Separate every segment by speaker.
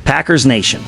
Speaker 1: Packers Nation,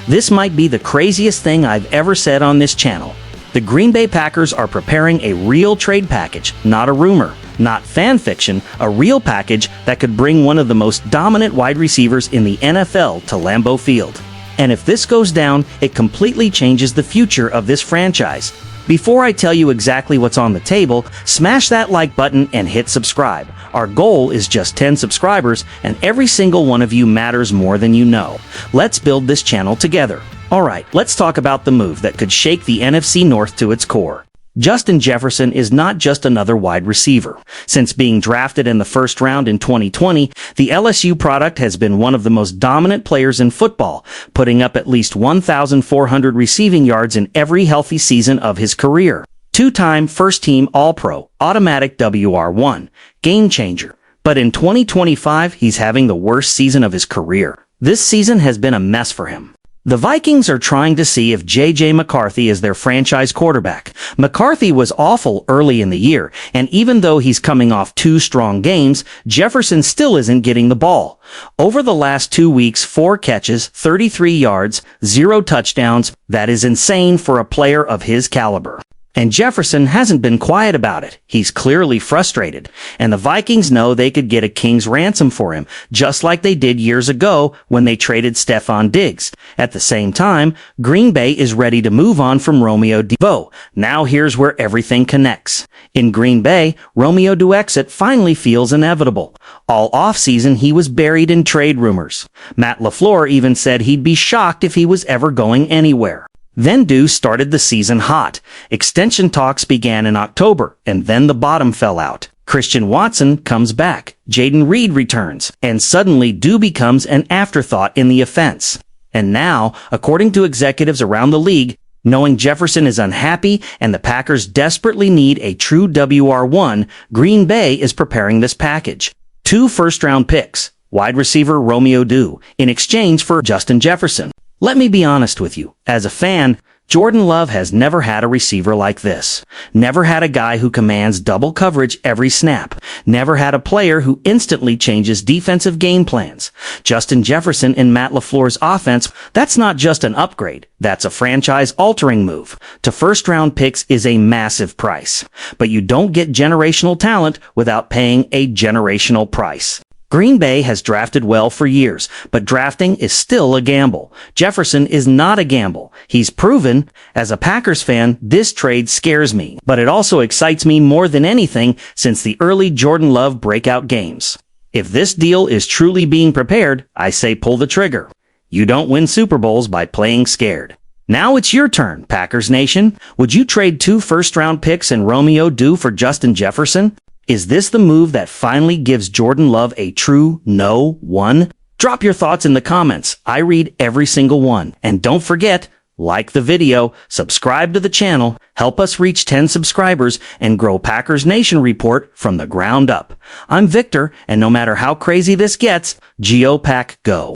Speaker 1: this might be the craziest thing I've ever said on this channel. The Green Bay Packers are preparing a real trade package, not a rumor, not fan fiction, a real package that could bring one of the most dominant wide receivers in the NFL to Lambeau Field. And if this goes down, it completely changes the future of this franchise. Before I tell you exactly what's on the table, smash that like button and hit subscribe. Our goal is just 10 subscribers, and every single one of you matters more than you know. Let's build this channel together. Alright, let's talk about the move that could shake the NFC North to its core. Justin Jefferson is not just another wide receiver. Since being drafted in the first round in 2020, the LSU product has been one of the most dominant players in football, putting up at least 1,400 receiving yards in every healthy season of his career. Two-time first-team All-Pro, automatic WR1, game changer. But in 2025, he's having the worst season of his career. This season has been a mess for him. The Vikings are trying to see if J.J. McCarthy is their franchise quarterback. McCarthy was awful early in the year, and even though he's coming off 2 strong games, Jefferson still isn't getting the ball. Over the last 2 weeks, 4 catches, 33 yards, 0 touchdowns. That is insane for a player of his caliber. And Jefferson hasn't been quiet about it. He's clearly frustrated. And the Vikings know they could get a king's ransom for him, just like they did years ago when they traded Stephon Diggs. At the same time, Green Bay is ready to move on from Romeo Doubs. Now here's where everything connects. In Green Bay, Romeo Doubs' exit finally feels inevitable. All offseason, he was buried in trade rumors. Matt LaFleur even said he'd be shocked if he was ever going anywhere. Then Doubs started the season hot. Extension talks began in October, and then the bottom fell out. Christian Watson comes back, Jaden Reed returns, and suddenly Doubs becomes an afterthought in the offense. And now, according to executives around the league, knowing Jefferson is unhappy and the Packers desperately need a true WR1, Green Bay is preparing this package. 2 first-round picks, wide receiver Romeo Doubs, in exchange for Justin Jefferson. Let me be honest with you. As a fan, Jordan Love has never had a receiver like this. Never had a guy who commands double coverage every snap. Never had a player who instantly changes defensive game plans. Justin Jefferson in Matt LaFleur's offense, that's not just an upgrade. That's a franchise-altering move. To first-round picks is a massive price. But you don't get generational talent without paying a generational price. Green Bay has drafted well for years, but drafting is still a gamble. Jefferson is not a gamble. He's proven. As a Packers fan, this trade scares me, but it also excites me more than anything since the early Jordan Love breakout games. If this deal is truly being prepared, I say pull the trigger. You don't win Super Bowls by playing scared. Now it's your turn, Packers Nation. Would you trade 2 first-round picks and Romeo Doubs for Justin Jefferson? Is this the move that finally gives Jordan Love a true no one? Drop your thoughts in the comments. I read every single one. And don't forget, like the video, subscribe to the channel, help us reach 10 subscribers, and grow Packers Nation Report from the ground up. I'm Victor, and no matter how crazy this gets, Go Pack Go!